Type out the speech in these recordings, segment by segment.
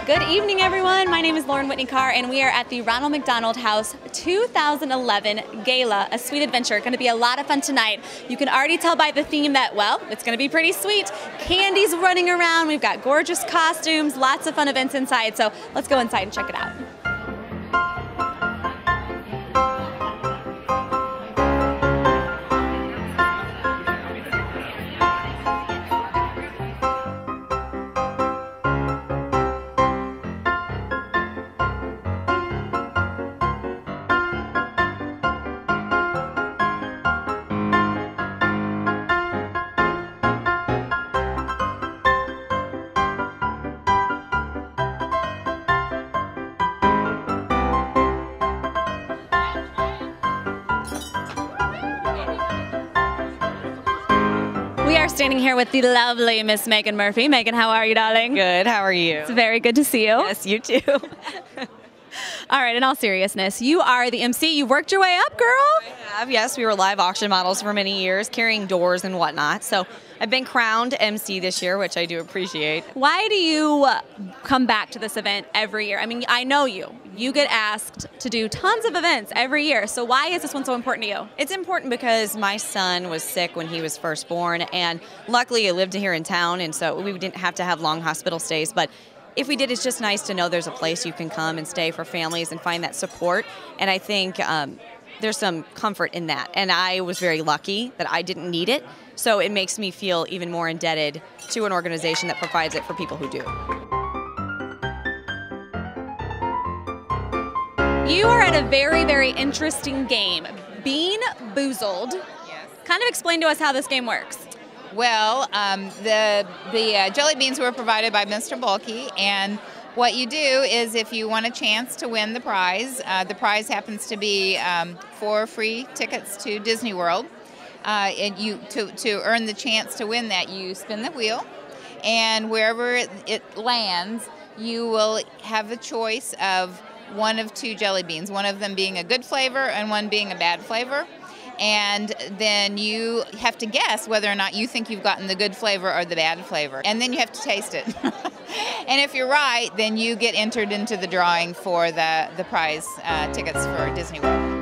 Good evening, everyone. My name is Lauren Whitney Carr, and we are at the Ronald McDonald House 2011 Gala, A Sweet Adventure. Going to be a lot of fun tonight. You can already tell by the theme that, well, it's going to be pretty sweet. Candy's running around. We've got gorgeous costumes, lots of fun events inside. So let's go inside and check it out. We are standing here with the lovely Miss Megan Murphy. Megan, how are you, darling? Good. How are you? It's very good to see you. Yes, you too. All right, in all seriousness, you are the MC. You worked your way up, girl. I have, yes. We were live auction models for many years, carrying doors and whatnot. So I've been crowned MC this year, which I do appreciate. Why do you come back to this event every year? I mean, I know you. You get asked to do tons of events every year. So why is this one so important to you? It's important because my son was sick when he was first born, and luckily I lived here in town, and so we didn't have to have long hospital stays. But if we did, it's just nice to know there's a place you can come and stay for families and find that support. And I think there's some comfort in that. And I was very lucky that I didn't need it. So it makes me feel even more indebted to an organization that provides it for people who do. You are at a very, very interesting game, Bean Boozled. Yes. Kind of explain to us how this game works. Well, the jelly beans were provided by Mr. Bulky, and what you do is if you want a chance to win the prize happens to be 4 free tickets to Disney World. And to earn the chance to win that, you spin the wheel, and wherever it lands, you will have a choice of one of 2 jelly beans, one of them being a good flavor and one being a bad flavor. And then you have to guess whether or not you think you've gotten the good flavor or the bad flavor. And then you have to taste it. And if you're right, then you get entered into the drawing for the prize tickets for Disney World.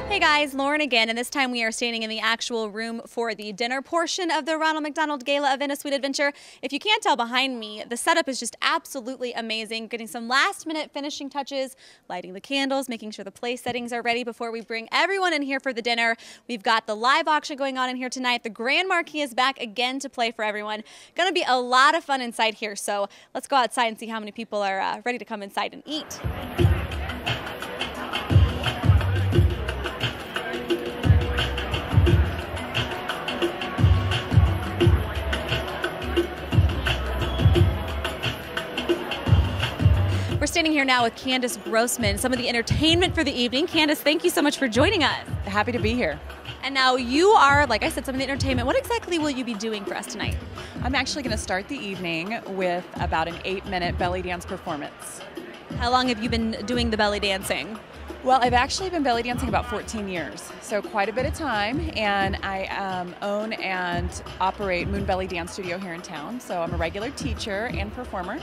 Hey guys, Lauren again, and this time we are standing in the actual room for the dinner portion of the Ronald McDonald Gala of A Sweet Adventure. If you can't tell behind me, the setup is just absolutely amazing. Getting some last-minute finishing touches, lighting the candles, making sure the place settings are ready before we bring everyone in here for the dinner. We've got the live auction going on in here tonight. The Grand Marquee is back again to play for everyone. Gonna be a lot of fun inside here, so let's go outside and see how many people are ready to come inside and eat. We're standing here now with Candace Grossman, some of the entertainment for the evening. Candace, thank you so much for joining us. Happy to be here. And now you are, like I said, some of the entertainment. What exactly will you be doing for us tonight? I'm actually going to start the evening with about an 8-minute belly dance performance. How long have you been doing the belly dancing? Well, I've actually been belly dancing about 14 years, so quite a bit of time, and I own and operate Moon Belly Dance Studio here in town, so I'm a regular teacher and performer.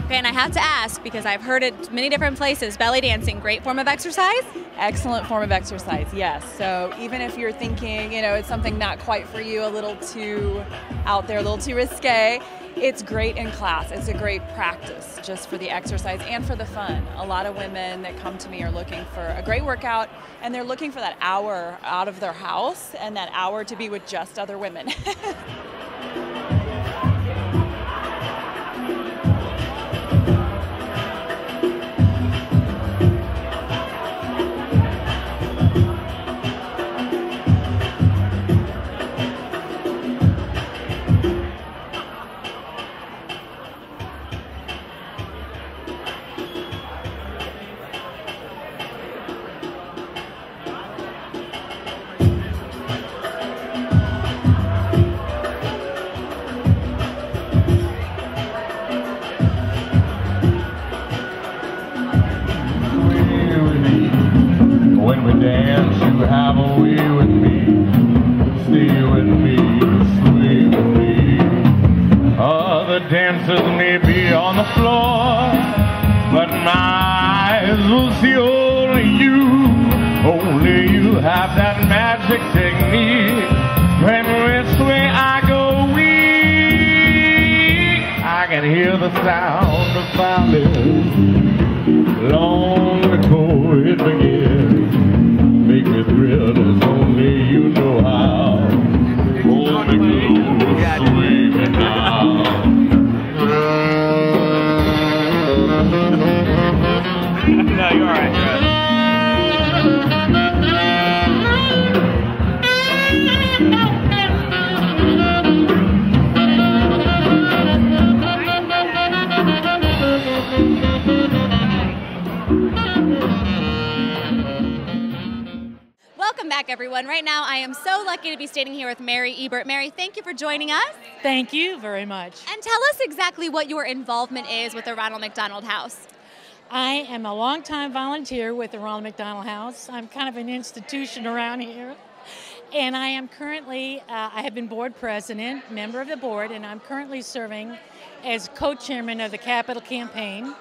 Okay, and I have to ask, because I've heard it many different places, belly dancing, great form of exercise? Excellent form of exercise, yes. So even if you're thinking, it's something not quite for you, a little too out there, a little too risque, it's great in class. It's a great practice just for the exercise and for the fun. A lot of women that come to me are looking for a great workout, and they're looking for that hour out of their house and that hour to be with just other women. answers may be on the floor, but my eyes will see only you. Only you have that magic technique. When which way I go weak, I can hear the sound of violins long before it begins. Make me thrill as only you know how. Hold me close, sway me now. No, you're all right. You're all right. Welcome back, everyone. Right now, I am so lucky to be standing here with Mary Ebert. Mary, thank you for joining us. Thank you very much. And tell us exactly what your involvement is with the Ronald McDonald House. I am a longtime volunteer with the Ronald McDonald House. I'm kind of an institution around here. And I am currently, I have been board president, member of the board, and I'm currently serving as co-chairman of the Capital Campaign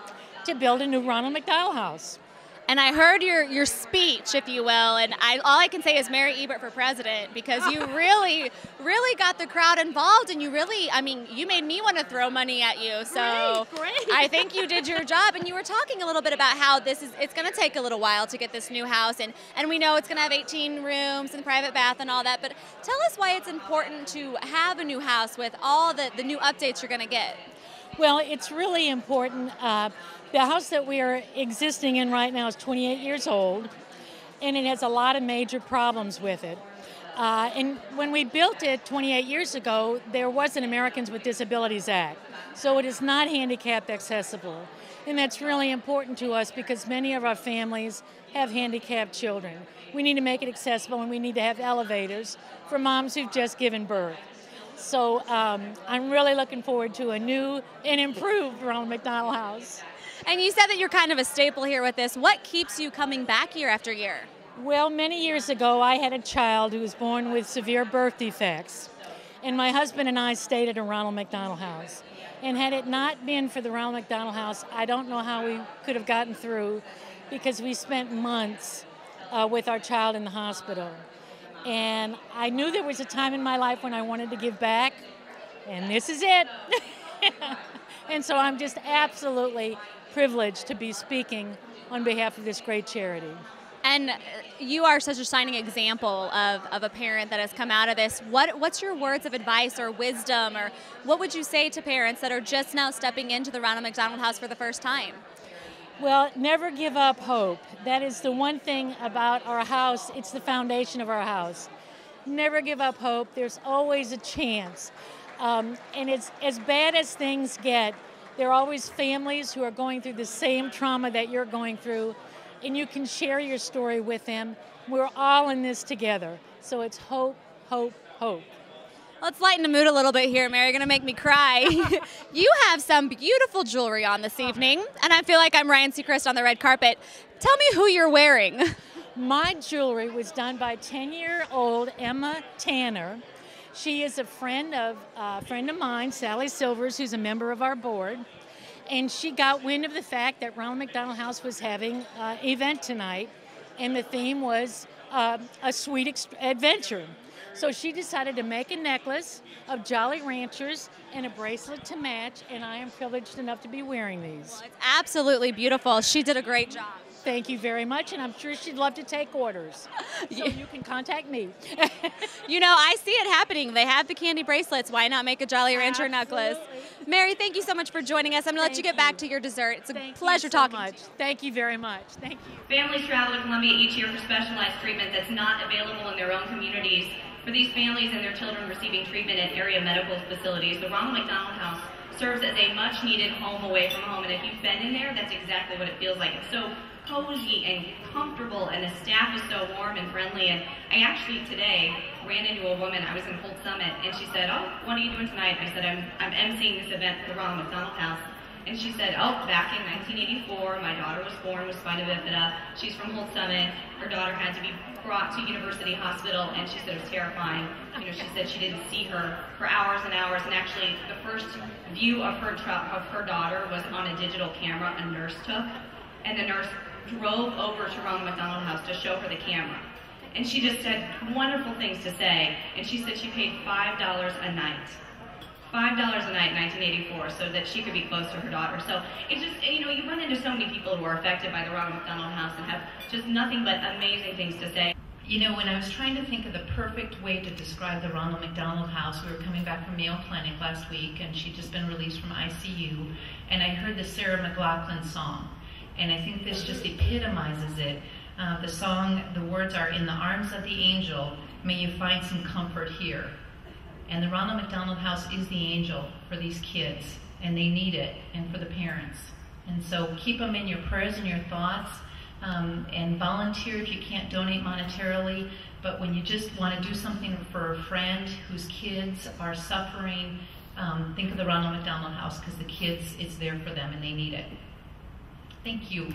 to build a new Ronald McDonald House. And I heard your speech, if you will, and all I can say is Mary Ebert for president, because you really got the crowd involved, and you really, I mean, you made me want to throw money at you. So Great. I think you did your job, and you were talking a little bit about how it's going to take a little while to get this new house, and we know it's going to have 18 rooms and private bath and all that, but tell us why it's important to have a new house with all the new updates you're going to get. Well, it's really important. The house that we are existing in right now is 28 years old, and it has a lot of major problems with it. And when we built it 28 years ago, there was an Americans with Disabilities Act, so it is not handicap accessible. And that's really important to us because many of our families have handicapped children. We need to make it accessible, and we need to have elevators for moms who've just given birth. So I'm really looking forward to a new and improved Ronald McDonald House. And you said that you're kind of a staple here with this. What keeps you coming back year after year? Well, many years ago, I had a child who was born with severe birth defects. And my husband and I stayed at a Ronald McDonald House. And had it not been for the Ronald McDonald House, I don't know how we could have gotten through, because we spent months with our child in the hospital. And I knew there was a time in my life when I wanted to give back, and this is it. And so I'm just absolutely privileged to be speaking on behalf of this great charity. And you are such a shining example of a parent that has come out of this. What's your words of advice or wisdom, or what would you say to parents that are just now stepping into the Ronald McDonald House for the first time? Well, never give up hope. That is the one thing about our house. It's the foundation of our house. Never give up hope. There's always a chance. And it's as bad as things get, there are always families who are going through the same trauma that you're going through, and you can share your story with them. We're all in this together. So it's hope, hope, hope. Let's lighten the mood a little bit here, Mary. You're going to make me cry. You have some beautiful jewelry on this evening, and I feel like I'm Ryan Seacrest on the red carpet. Tell me who you're wearing. My jewelry was done by 10-year-old Emma Tanner. She is a friend of mine, Sally Silvers, who's a member of our board. And she got wind of the fact that Ronald McDonald House was having an event tonight, and the theme was a sweet adventure. So she decided to make a necklace of Jolly Ranchers and a bracelet to match, and I am privileged enough to be wearing these. Well, it's absolutely beautiful. She did a great job. Thank you very much, and I'm sure she'd love to take orders. So you can contact me. You know, I see it happening. They have the candy bracelets. Why not make a Jolly Rancher necklace? Mary, thank you so much for joining us. I'm going to let you get back to your dessert. It's a pleasure talking to you. Thank you very much. Thank you. Families travel to Columbia each year for specialized treatment that's not available in their own communities. For these families and their children receiving treatment at area medical facilities, the Ronald McDonald House serves as a much-needed home away from home. And if you've been in there, that's exactly what it feels like. It's so cozy and comfortable, and the staff is so warm and friendly. And I actually today ran into a woman. I was in Holt Summit, and she said, "Oh, what are you doing tonight?" I said, I'm emceeing this event for the Ronald McDonald House. And she said, oh, back in 1984, my daughter was born with spina bifida. She's from Holt Summit. Her daughter had to be brought to University Hospital, and she said it was terrifying. You know, she said she didn't see her for hours and hours, and actually the first view of her daughter was on a digital camera a nurse took, and the nurse drove over to Ronald McDonald House to show her the camera. And she just had wonderful things to say, and she said she paid $5 a night. $5 a night in 1984 so that she could be close to her daughter. So it's just, you know, you run into so many people who are affected by the Ronald McDonald House and have just nothing but amazing things to say. You know, when I was trying to think of the perfect way to describe the Ronald McDonald House, we were coming back from Mayo Clinic last week, and she'd just been released from ICU, and I heard the Sarah McLachlan song, and I think this just epitomizes it. The song, the words are, "In the arms of the angel, may you find some comfort here." And the Ronald McDonald House is the angel for these kids, and they need it, and for the parents. And so keep them in your prayers and your thoughts, and volunteer if you can't donate monetarily. But when you just want to do something for a friend whose kids are suffering, think of the Ronald McDonald House, because the kids, it's there for them and they need it. Thank you.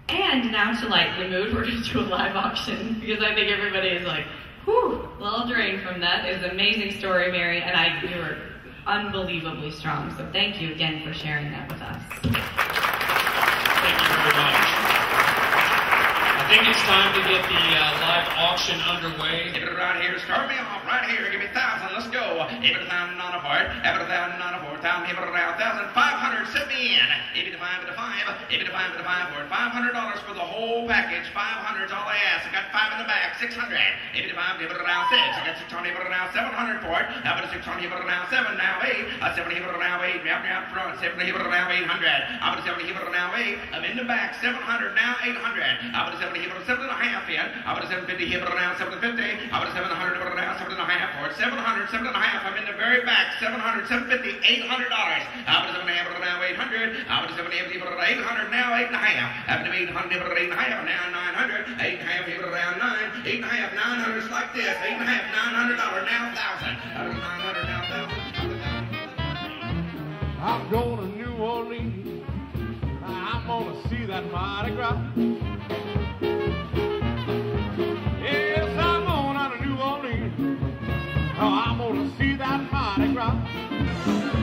And now to lighten the mood, we're going to do a live auction, because I think everybody is like, whew, a little drained from that. It was an amazing story, Mary, and you were unbelievably strong. So thank you again for sharing that with us. Thank you very much. I think it's time to get the live auction underway. Right here, start me off right here. Give me 1,000. Let's go. $1,000 on a part. $1,000 on a 4,000. $1,500. Set me in. $5 for it. $500 for the whole package. $500's all I ask. I got 5 in the back. $600. $85. Give it around 6. I got 600. Give it around 700 for it. How about 600? Give it around 7. Now 8. 70. Give it around 8. Yep, out front. 70. Give it around 800. How about 70? Give it around 8. I'm in the back. 700. Now 800. How about 70? Give it 7.5 in. How about 750? Give it around 750. How about 700? Give it around 7.5 for it. 700. 7.5. I'm in the very back. 700. 750. $800. How about 7.5? Give it around 800. How about 7.5? Give it around 800. Now 8.5. After 800. Give it around 8.5. Now 900. 8.5. Give it around 9. 8.5. 900 is like this. 8.5. $900. Now 1,000. 900. Now 1,000. I'm going to New Orleans. I'm going to see that Mardi Gras. Yes, I'm going out to New Orleans. Oh, I'm going to see that Mardi Gras.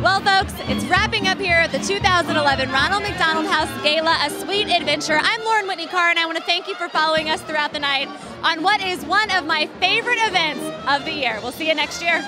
Well, folks, it's wrapping up here at the 2011 Ronald McDonald House Gala, A Sweet Adventure. I'm Lauren Whitney Carr, and I want to thank you for following us throughout the night on what is one of my favorite events of the year. We'll see you next year.